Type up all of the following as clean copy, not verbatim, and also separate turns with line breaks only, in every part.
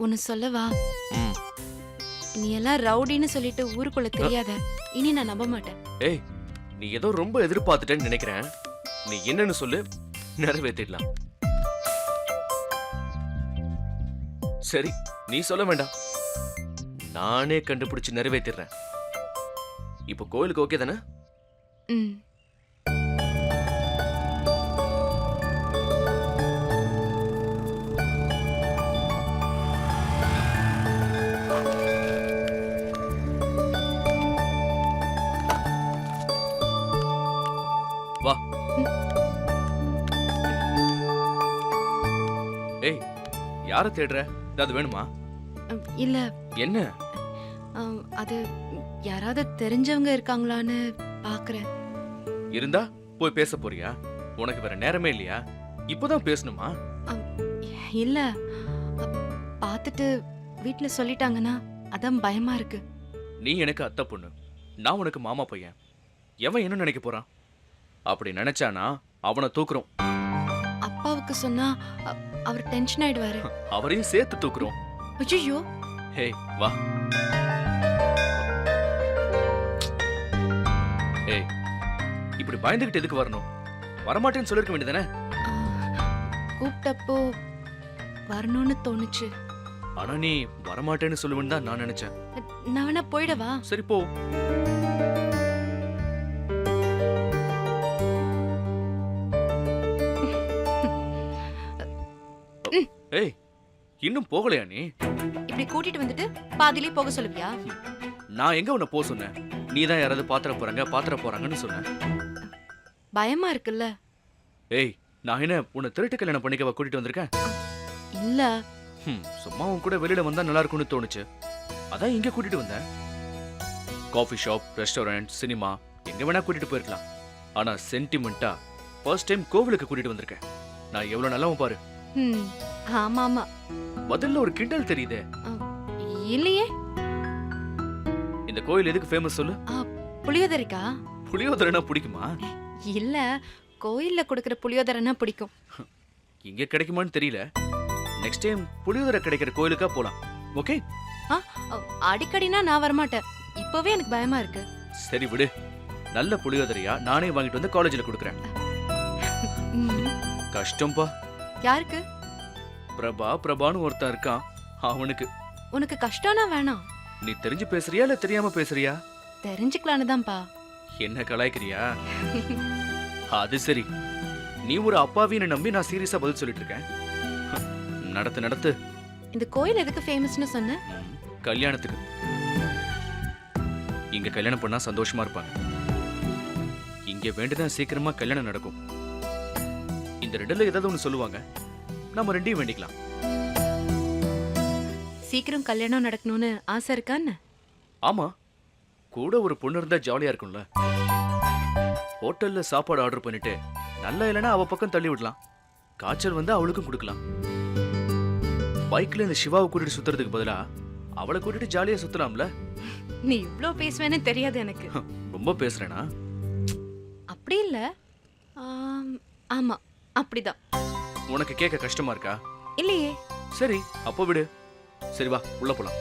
ஒன்னு சொல்லவா?
ம்.
நீ எல்லாம் ரவுடின்னு சொல்லிட்டு ஊருக்குள்ள தெரியாத. இனி நான் நம்ப மாட்டேன்.
ஏய், நீ ஏதோ ரொம்ப எதிர்பார்த்துட்டேன்னு நினைக்கிறேன். நீ என்னன்னு சொல்லு, நிறைவேற்றிடலாம். சரி, நீ சொல்ல வேண்டாம், நானே கண்டுபிடிச்சு நிறைவேற்றிடுறேன். இப்போ கோயிலுக்கு ஓகே தானே?
ம்.
வா. ஏய், யாரை தேடுற? ஏதாவது வேணுமா?
இல்ல,
என்ன?
அது யாராவது தெரிஞ்சவங்க இருக்காங்களான்னு பாக்குறேன்.
இருந்தா போய் பேச போறியா? உனக்கு வேற நேரமே இல்லையா? இப்போதான் பேசணுமா?
இல்ல, பார்த்துட்டு வீட்ல சொல்லிட்டாங்கன்னா அதான் பயமா இருக்கு.
நீ எனக்கு அத்தை பொண்ணு, நான் உனக்கு மாமா பையன். எவன் என்ன நினைக்க போறான்? அப்படி நினைச்சானா அவனை தூக்குறோம்.
அப்பாவுக்கு சொன்னா அவர் டென்ஷன் ஆயிடுவாரு.
அவரையும் சேர்த்து தூக்குறோம்.
ஐயோ,
ஹே, வா. ஏய், இப்படி பயந்துகிட்டு எதுக்கு வரணும்? வரமாட்டேன்னு சொல்லிருக்க வேண்டியதானே?
கூப்பிட்டப்போ வரணும்னு தோணுச்சு.
ஆனா நீ வரமாட்டேன்னு சொல்லுவேன்னு தான் நான் நினைச்சேன்.
நான் வேணா போயிடவா?
சரி, போ. ஏய், இன்னும் போகலையா நீ?
இப்படி கூட்டிட்டு வந்துட்டு பாதியிலே போக சொல்லுவியா?
நான் எங்க உன்னை போக சொன்னேன்? நீ தான் யாராவது பாத்திர போறாங்கன்னு சொன்ன.
பயமா இருக்குல்ல?
ஏய், நான் என்ன உன்னை திருட்டு கல்யாணம் பண்ணிக்கவா கூட்டிட்டு வந்திருக்கேன்?
இல்ல,
சும்மா உன் கூட வெளியில வந்தா நல்லா இருக்கும்னு தோணுச்சு, அதான் இங்க கூட்டிட்டு வந்தேன். காஃபி ஷாப், ரெஸ்டாரண்ட், சினிமா எங்க வேணா கூட்டிட்டு போயிருக்கலாம். ஆனா சென்டிமெண்டா ஃபர்ஸ்ட் டைம் கோவிலுக்கு கூட்டிட்டு வந்திருக்கேன். நான் எவ்வளவு நல்லவன் பாரு.
ஆமா ஆமா.
முதல்ல ஒரு கிண்டல் தெரியுதே.
இல்லையே.
இந்த கோயில் எதுக்கு ஃபேமஸ் சொல்லு?
புளியோதரைக்கா?
புளியோதரைனா பிடிக்குமா?
இல்ல, கோயில்ல கொடுக்கிற புளியோதரைனா பிடிக்கும்.
இங்க கிடைக்குமான்னு தெரியல. நெக்ஸ்ட் டைம் புளியோதரை கிடைக்கிற கோயிலுக்கா போலாம். ஓகே?
அடிக்கடினா நான் வரமாட்டேன். இப்பவே எனக்கு பயமா இருக்கு.
சரி விடு, நல்ல புளியோதரையா நானே வாங்கிட்டு வந்து காலேஜ்ல கொடுக்கறேன். கஷ்டம்பா.
யாருக்கு?
பிரபான்னு ஒருத்தன் இருக்கான், அவனுக்கு.
உனக்கு கஷ்டம்னா வேணாம்.
நீ தெரிஞ்சு பேசுறியா இல்ல தெரியாம பேசுறியா?
தெரிஞ்சுக்கலான்னு தான்ப்பா.
என்ன கலாய்க்கிறியா? அது சரி, நீ ஒரு அப்பாவின்னு நம்பி நான் சீரியஸா பதில் சொல்லிட்டு இருக்கேன். நடத்து.
இந்த கோயில் எதுக்கு ஃபேமஸ்னு சொன்ன?
கல்யாணத்துக்கு. இங்க கல்யாணம் பண்ணா சந்தோஷமா இருப்பாங்க. இங்க வேண்டிதான் சீக்கிரமா கல்யாணம் நடக்கும். இந்த ரெண்டுல ஏதாவது ஒண்ணு சொல்லுவாங்க, நம்ம ரெண்டையும் வேண்டிக்கலாம்.
சீக்கிரம் கல்யாணம் நடக்கணும்னு ஆசை இருக்கான்னு?
ஆமா, கூட ஒரு பொண்ணு இருந்தா ஜாலியா இருக்கும்ல. ஹோட்டல்ல சாப்பாடு ஆர்டர் பண்ணிட்டு நல்லா இல்லைன்னா அவ பக்கம் தள்ளி விடலாம். காய்ச்சல் வந்து அவளுக்கும் கொடுக்கலாம். பைக்ல இந்த சிவாவை கூட்டிட்டு சுத்துறதுக்கு பதிலா அவளை கூட்டிட்டு ஜாலியா சுத்தலாம்ல.
நீ இவ்ளோ பேசுவேன்னு தெரியாது எனக்கு.
ரொம்ப பேசுறேனா?
அப்படி இல்ல. ஆமா, அப்படிதான்.
உனக்கு கேட்க கஷ்டமா இருக்கா?
இல்லையே.
சரி, அப்போ விடு. சரி வா, உள்ள போலாம்.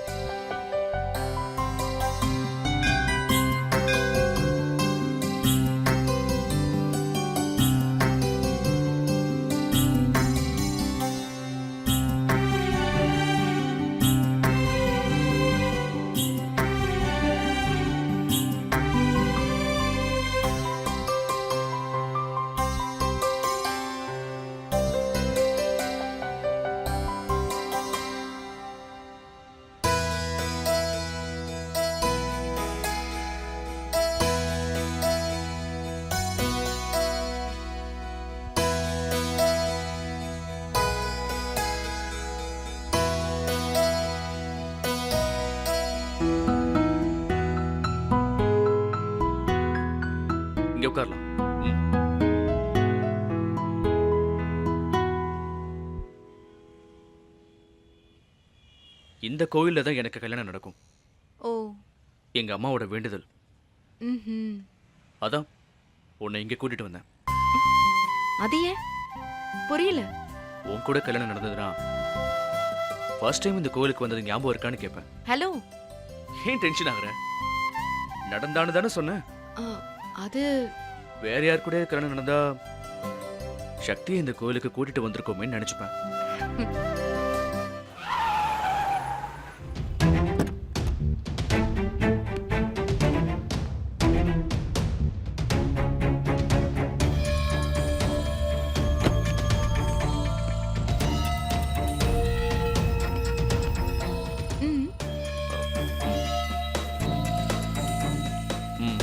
இங்க உட்காரலாம். இந்த கோயில்ல தான் எனக்கு கல்யாணம் நடக்கும்.
ஓ.
எங்க அம்மாவோட வேண்டுதல். அதான் உன்னை இங்க கூட்டிட்டு வந்தேன்.
அது ஏன்? புரியல.
உன் கூட கல்யாணம் நடந்ததுன்னா ஃபர்ஸ்ட் டைம் இந்த கோயிலுக்கு வந்தது ஞாபகம் இருக்கான்னு கேட்பேன்.
ஹலோ.
ஏன் டென்ஷன் ஆகுற? நடந்தான்னு தானே சொன்னேன்.
அது
வேற யார் கூட கல்யாணம் நடந்தா சக்தியை இந்த கோயிலுக்கு கூட்டிட்டு வந்திருக்கோமேன்னு நினைச்சுப்பேன்.
ம்,
ம்.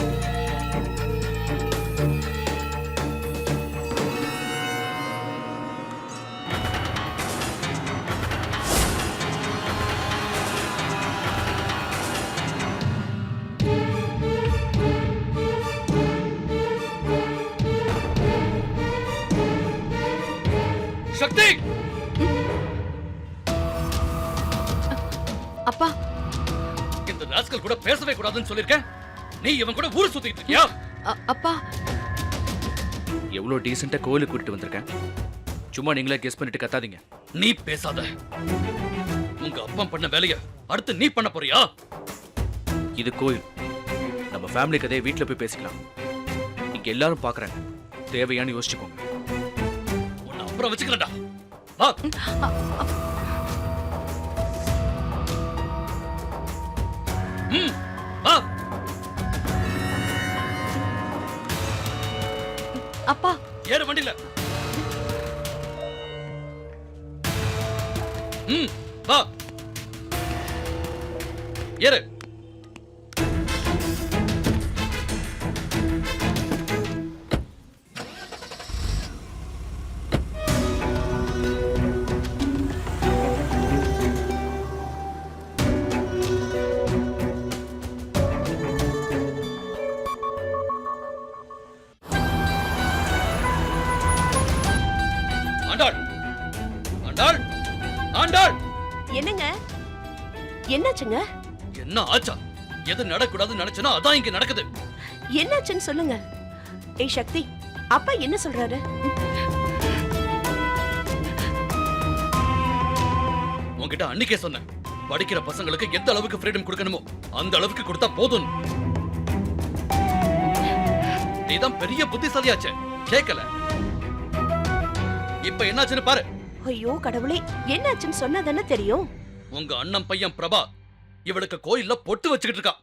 சக்தி!
அப்பா.
இந்த ராஸ்கல் கூட பேசவே கூடாதுன்னு சொல்லிருக்கேன். நீ இவன் கூட ஊர் சுத்திட்டு இருக்கியா?
அப்பா.
எவ்வளவு டீசெண்டா கோயிலுக்கு கூட்டிட்டு வந்திருக்கேன். சும்மா நீங்களே கெஸ் பண்ணிட்டு கத்தாதீங்க. நீ பேசாத. உங்க அப்பா பண்ண வேலைய அடுத்து நீ பண்ண போறியா? இது கோயில். நம்ம ஃபேமிலி கதையை வீட்ல போய் பேசிக்கலாம். இங்க எல்லாரும் பாக்குறாங்க. தேவையான்னு யோசிச்சுக்கோங்க. உன்னை அப்புறம் வச்சுக்கிறேன்டா. வா. வா.
அப்பா.
ஏறு வண்டியில. வா. ஏறு. ஆண்டாள்! ஆண்டாள்! ஆண்டாள்!
என்னங்க? என்னாச்சுங்க?
என்ன ஆச்சா? எது நடக்கூடாதுன்னு நினைச்சனா அதான் இங்க நடக்குது.
என்னாச்சுன்னு சொல்லுங்க. ஏய் சக்தி, அப்பா என்ன சொல்றாரு?
உன்கிட்ட அன்னைக்கே சொன்னேன். படிக்கிற பசங்களுக்கு எந்த அளவுக்கு ஃப்ரீடம் கொடுக்கணுமோ அந்த அளவுக்கு கொடுத்தா போதும். நீதான் பெரிய புத்திசாலியாச்சே. கேட்கல. இப்ப என்னாச்சுன்னு பாரு.
ஐயோ கடவுளே, என்னாச்சுன்னு சொன்னா தானே தெரியும்.
உங்க அண்ணன் பையன் பிரபா இவளுக்கு கோயில்ல பொட்டு வச்சுக்கிட்டு இருக்கா.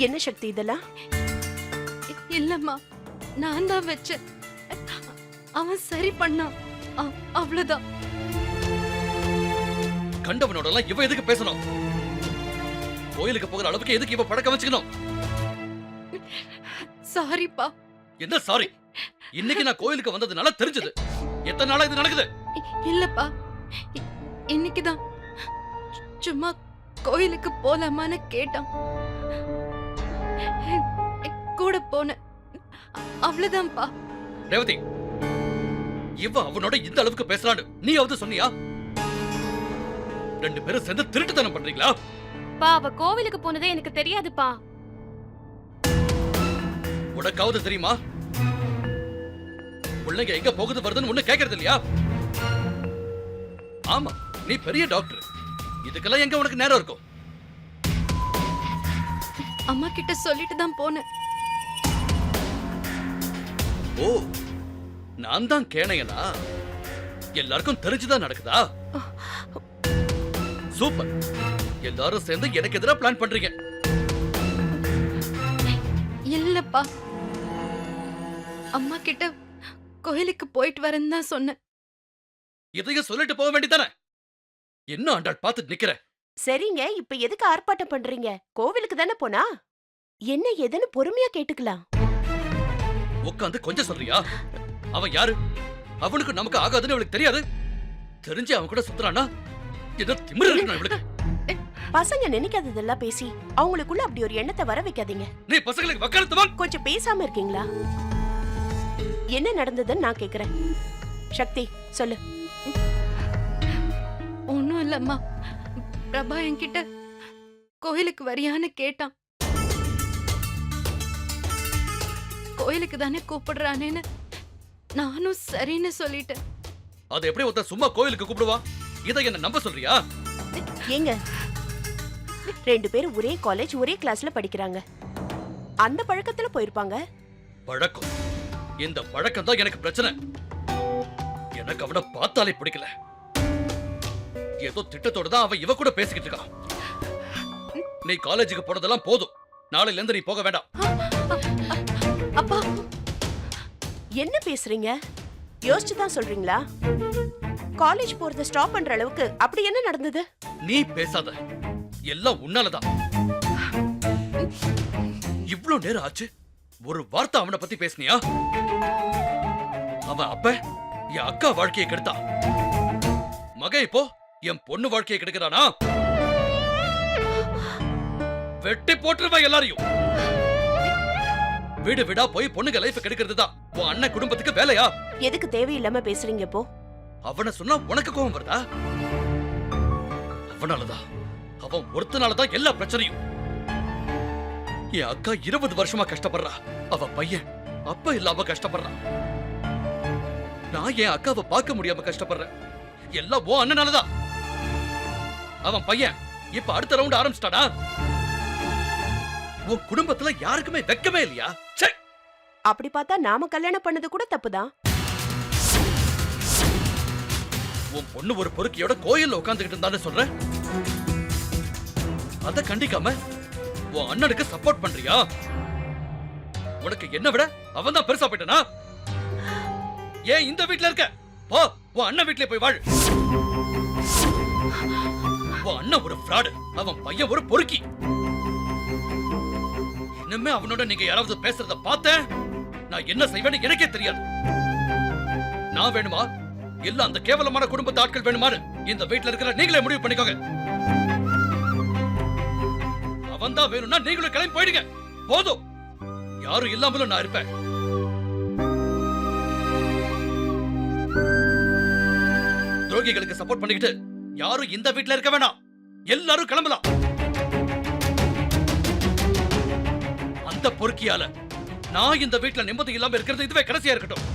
என்ன சக்தி இதெல்லாம்?
இல்லம்மா, நான் தான் வச்சேன். அவன் சரி பண்ணான். அவ்வளவுதான்.
கண்டவனோட எல்லாம் இவ எதுக்கு பேசணும்? கோயிலுக்கு போகிற அளவுக்கு எதுக்கு இவ பழக்கம் வச்சுக்கணும்?
சாரிப்பா.
என்ன சாரி? இன்னைக்கு நான் கோயிலுக்கு வந்ததுனால தெரிஞ்சது. எத்தனை நாளா இது நடக்குது?
இல்லப்பா, இன்னைக்குதான் சும்மா கோயிலுக்கு போலாமான்னு கேட்டான். கூட போன. அவ்வளவுதான்ப்பா.
ரேவதி, இவ அவனோட இந்த அளவுக்கு பேசுறான்னு நீயாவது சொன்னியா? ரெண்டு பேரும் சேர்ந்து திருட்டுத்தனம் பண்றீங்களா?
பா, அவ கோவிலுக்கு போனதே எனக்கு தெரியாதுப்பா.
உனக்காவது தெரியுமா? பிள்ளைங்க எங்க போகுது வருதுன்னு ஒண்ணு கேக்குறது இல்லையா? ஆமா, நீ பெரிய டாக்டர். இதுக்கெல்லாம் எங்க உனக்கு நேரம் இருக்கும்?
அம்மா கிட்ட சொல்லிட்டு தான் போனேன்.
ஓ, நான் தான் கேனையனா? எல்லாருக்கும் தெரிஞ்சுதான் நடக்குதா? சூப்பர். எல்லாரும் சேர்ந்து எனக்கு எதிராக பிளான் பண்றீங்க.
இல்லப்பா, அம்மா கிட்ட கோயிலுக்கு போயிட்டு வரேன்னு தான் சொன்னேன்.
இதையும் சொல்லிட்டு போக வேண்டியதானே? என்ன ஆண்டாள் பார்த்துட்டு நிக்கிற?
சரிங்க, இப்ப எதுக்கு ஆர்ப்பாட்டம் பண்றீங்க? கோவிலுக்கு தானே போனா? என்ன ஏதுன்னு பொறுமையா கேட்டுக்கலாம்.
உட்காந்து கொஞ்சம் சொல்றியா? அவன் யாரு? அவனுக்கு நமக்கு ஆகாதுன்னு அவளுக்கு தெரியாது. தெரிஞ்சு அவன் கூட சுத்துறானா? என்ன திமிரு இருக்கணும் இவளுக்கு?
பசங்க நினைக்காததெல்லாம் பேசி அவங்களுக்குள்ள அப்படி ஒரு எண்ணத்தை வர வைக்காதீங்க.
நீ பசங்களுக்கு வக்காலத்து வா.
கொஞ்சம் பேசாம இருக்கீங்களா? என்ன நடந்ததுன்னு நான் கேக்குறேன். சக்தி சொல்லு.
ஒண்ணும் இல்லம்மா, பிரபா என்கிட்ட கோயிலுக்கு வரியான்னு கேட்டான். கோயிலுக்கு தானே கூப்பிடுறானேன்னு நானும் சரின்னு சொல்லிட்டேன்.
அதை எப்படி ஒருத்தன் சும்மா கோயிலுக்கு கூப்பிடுவா? இதை என்ன நம்ப சொல்றியா?
ஏங்க 2 பேரும் ஒரே காலேஜ் ஒரே கிளாஸ்ல படிக்கிறாங்க. அந்த பழக்கத்துல போயிருப்பாங்க.
பழக்கம், இந்த பழக்கம் தான் எனக்கு பிரச்சனை. எனக்கு அவனை பார்த்தாலே பிடிக்கல. ஏதோ திட்டத்தோட தான் அவன் இவ கூட பேசிக்கிட்டு இருக்கான். நீ காலேஜுக்கு போனதெல்லாம் போதும். நாளையில இருந்து நீ போக வேண்டாம்.
அப்பா என்ன பேசுறீங்க? யோசிச்சு தான் சொல்றீங்களா? காலேஜ் போறத ஸ்டாப் பண்ற அளவுக்கு அப்படி என்ன நடந்தது?
நீ பேசாத. எல்லாம் உன்னாலதான். இவ்ளோ நேரம் ஆச்சு, ஒரு வார்த்தை அவனை பத்தி பேசுனியா? அவன் அப்ப என் அக்கா வாழ்க்கையை கெடுத்தான். மகன் இப்போ என் பொண்ணு வாழ்க்கையை கெடுக்கிறானா? வெட்டி போட்டுருவா எல்லாரையும். வீடு வீடா போய் பொண்ணுங்க லைஃப் கெடுக்கிறது தான் உன் அண்ணன் குடும்பத்துக்கு வேலையா?
எதுக்கு தேவையில்லாம பேசுறீங்க இப்போ?
அவனை சொன்னா உனக்கு கோபம் வருதா? அவனாலதான், அவன் ஒருத்தனாலதான் எல்லா பிரச்சனையும். என் அக்கா 20 வருஷமா கஷ்டப்படுறா. அவ பையன் அப்ப இல்லாம கஷ்டப்படுறான். நான் என் அக்காவை பார்க்க முடியாம கஷ்டப்படுறேன். எல்லாம் ஓ அண்ணனாலதான். அவன் பையன் இப்ப அடுத்த ரவுண்ட் ஆரம்பிச்சிட்டானா? உன் குடும்பத்துல யாருக்குமே வெக்கமே இல்லையா? ச்சே!
அப்படி பார்த்தா நாம கல்யாணம் பண்ணது கூட தப்புதான்.
உன் பொண்ணு ஒரு பொறுக்கியோட கோயில்ல உட்கார்ந்துகிட்டு இருந்தான்னு சொல்ற. அத கண்டிக்காம உன் அண்ணனுக்கு சப்போர்ட் பண்றியா? உனக்கு என்ன விட அவன் தான் பெருசா போயிட்டானா? ஏன் இந்த வீட்ல இருக்க? போ, உன் அண்ணன் வீட்லயே போய் வாழ். உன் அண்ணன் ஒரு ஃப்ராடு, அவன் பையன் ஒரு பொறுக்கி. இனிமே அவனோட நீங்க யாராவது பேசுறத பார்த்தேன், நான் என்ன செய்வேன்னு எனக்கே தெரியாது. நான் வேணுமா இல்ல அந்த கேவலமான குடும்பத்து ஆட்கள் வேணுமான்னு இந்த வீட்ல இருக்கிற நீங்களே முடிவு பண்ணிக்கோங்க. அவன் தான் வேணும்னா நீங்களும் கிளம்பி போயிடுங்க. போதும், யாரும் இல்லாமலும் நான் இருப்பேன். துரோகிகளுக்கு சப்போர்ட் பண்ணிக்கிட்டு யாரும் இந்த வீட்ல இருக்க வேணாம். எல்லாரும் கிளம்பலாம். அந்த பொறுக்கியால நான் இந்த வீட்ல நிம்மதி இல்லாம இருக்கிறது இதுவே கடைசியா இருக்கட்டும்.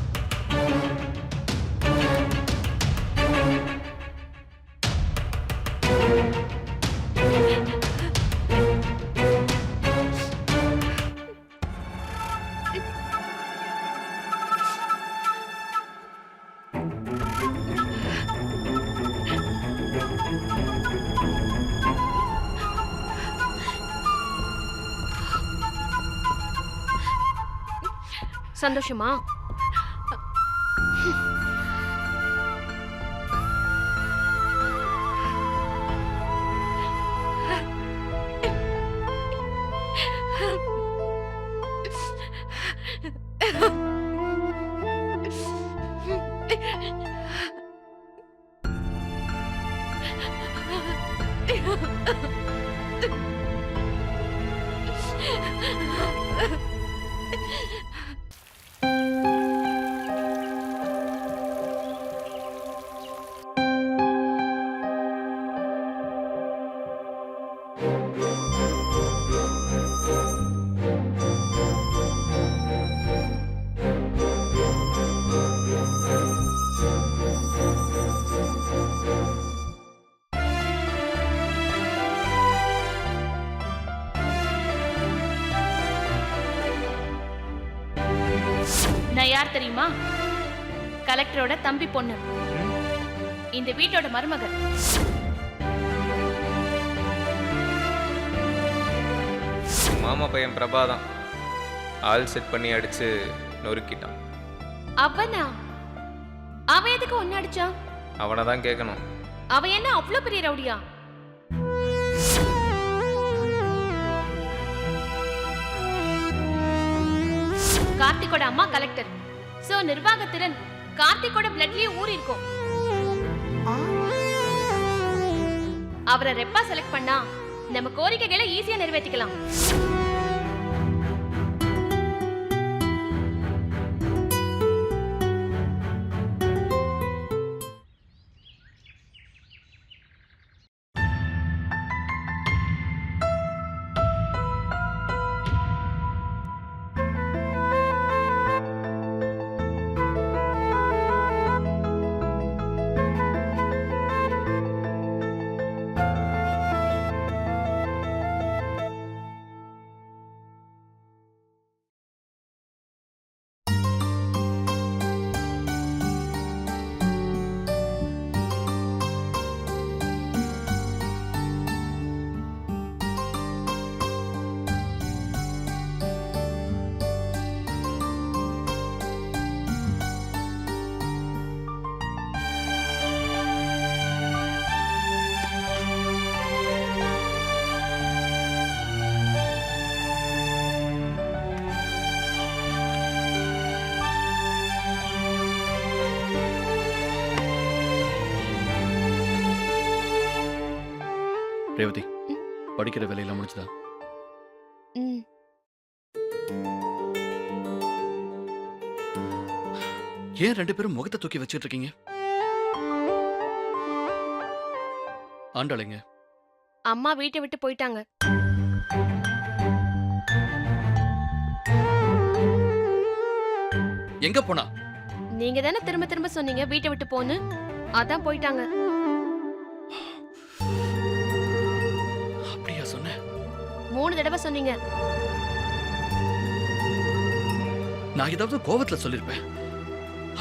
சந்தோஷமா? நான் யார் தெரியுமா? கலெக்டரோட தம்பி பொண்ணு, இந்த வீட்டோட மருமகள்.
மாமா பையன் பிரபாதான் ஆள் செட் பண்ணி அடிச்சு நொறுக்கிட்டான்.
அவனா? அவன் எதுக்கு ஒன்னு அடிச்சான்?
அவனை தான் கேட்கணும்.
அவன் என்ன அவ்வளவு பெரிய ரவுடியா? கார்த்திகோட அம்மா கலெக்டர். சோ நிர்வாகத்திறன் கார்த்திகோட பிளட்லயே ஊறி இருக்கும். அவரை ரெப்பா செலக்ட் பண்ணா நம்ம கோரிக்கைகளை ஈஸியா நிறைவேற்றிக்கலாம்.
ரேவதி படிக்கிற வேலையெல்லாம் முடிச்சுதா?
ம்.
ஏன் 2 பேரும் முகத்தை தூக்கி வச்சிட்டு இருக்கீங்க? ஆண்டாளைங்க.
அம்மா வீட்டை விட்டு போயிட்டாங்க.
எங்க போனா?
நீங்க தானே திரும்ப திரும்ப சொன்னீங்க வீட்டை விட்டு போன்னு. அதான் போயிட்டாங்க.
அப்படியா சொன்ன?
3 தடவை சொன்னீங்க.
நான் ஏதாவது கோவத்துல சொல்லிருப்பேன்.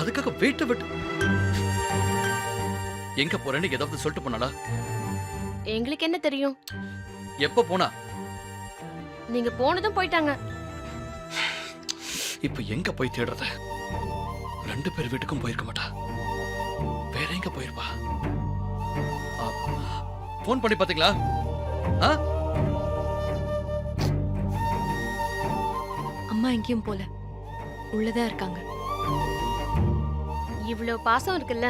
அதுக்காக வீட்டை விட்டு எங்க போறேன்னு ஏதாவது சொல்லிட்டு போனாடா?
எங்களுக்கு என்ன தெரியும்?
எப்ப போனா?
நீங்க போனதும் போயிட்டாங்க.
இப்ப எங்க போய் தேடுறத? 2 பேர் வீட்டுக்கும் போயிருக்க மாட்டா. வேற எங்க போயிருப்பா? போன் பண்ணி பாத்தீங்களா?
அம்மா எங்கேயும் போல, உள்ளதான் இருக்காங்க.
இவ்ளோ பாசம் இருக்குல்ல,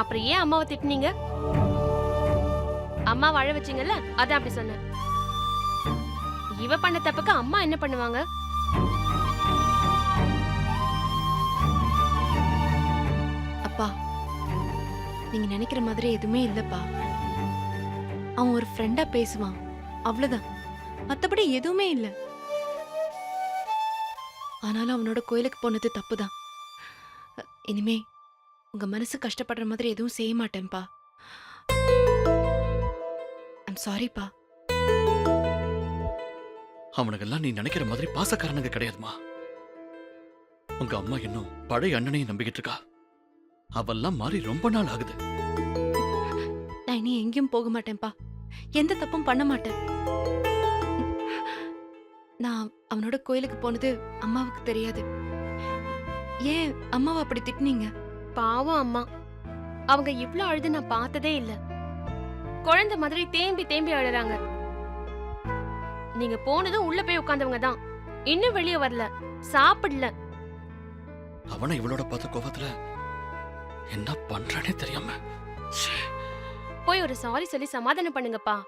அப்புறம் ஏன் அம்மாவை திட்டுனீங்க? அம்மா வாழ வச்சீங்கல்ல, அதான் அப்படி சொன்னேன். இவ பண்ண தப்புக்கு அம்மா என்ன பண்ணுவாங்க?
அப்பா, நீங்க நினைக்கிற மாதிரி எதுவுமே இல்லப்பா. அவன் ஒரு ஃப்ரெண்டா பேசுவான், அவ்வளவுதான். மத்தபடி எதுவுமே இல்ல. ஆனாலும் அவனோட கோயிலுக்கு போனது தப்புதான். இனிமே உங்க மனசு கஷ்டப்படுற மாதிரி எதுவும் செய்ய மாட்டேன்ப்பா. ஐம் சாரிப்பா.
அவனுக்கெல்லாம் நீ நினைக்கிற மாதிரி பாசக்காரனுங்க கிடையாதுமா. உங்க அம்மா இன்னும் பழைய அண்ணனையும் நம்பிக்கிட்டு இருக்கா. அவெல்லாம் மாறி ரொம்ப நாள் ஆகுது.
நான் இனி எங்கேயும் போக மாட்டேன்ப்பா. எந்த தப்பும் பண்ண மாட்டேன். நான் அவனோட கோயிலுக்கு போனது அம்மாவுக்கு தெரியாது. ஏன் அம்மாவை அப்படி திட்டுனீங்க?
பாவம் அம்மா, அவங்க இவ்ளோ அழுது நான் பார்த்ததே இல்ல. குழந்தை மாதிரி தேம்பி தேம்பி அழுறாங்க. நீங்க போனதும் உள்ள போய் உட்கார்ந்தவங்க தான், இன்னும் வெளியே வரல, சாப்பிடல.
அவனை இவளோட பார்த்த கோபத்துல என்ன பண்றானே தெரியாம. ச்சே.
போய் ஒரு சாரி சொல்லி சமாதானம் பண்ணுங்கப்பா.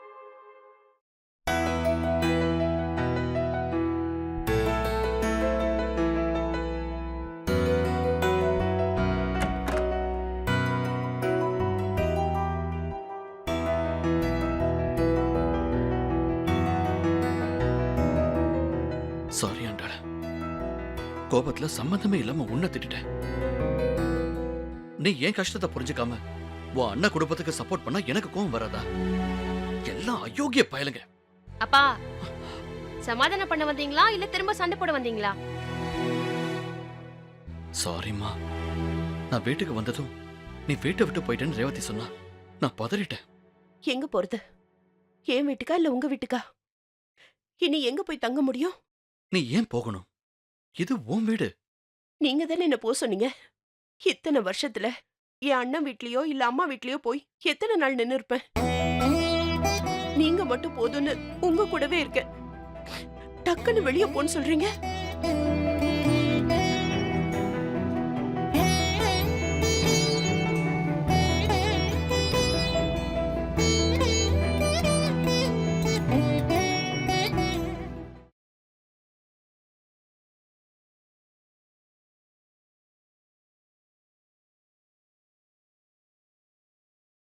சாரி ஆண்டாள. கோபத்துல சம்பந்தமே இல்லாம உன்னை திட்டேன். நீ ஏன் கஷ்டத்தை புரிஞ்சுக்காம உன் அண்ணா குடும்பத்துக்கு சப்போர்ட் பண்ணா எனக்கு கோவம் வராதா? எல்லாம் அயோக்கிய பயலுங்க.
அப்பா, சமாதானம் பண்ண வந்தீங்களா இல்ல திரும்ப சண்டை போட வந்தீங்களா?
சாரிம்மா. நான் வீட்டுக்கு வந்ததும் நீ வீட்டை விட்டு போயிட்டேன்னு ரேவதி சொன்னா நான் பதறிட்டேன்.
எங்க போறது? என் வீட்டுக்கா இல்ல உங்க வீட்டுக்கா? இனி எங்க போய் தங்க முடியும்?
நீ ஏன் போகணும்? இது உன் வீடு.
நீங்க தானே என்ன போக சொன்னீங்க. இத்தனை வருஷத்துல என் அண்ணன் வீட்லயோ இல்ல அம்மா வீட்லயோ போய் எத்தனை நாள் நின்னு இருப்பேன். நீங்க மட்டும் போதும்னு உங்க கூடவே இருக்க. டக்குன்னு வெளிய போன்னு சொல்றீங்க.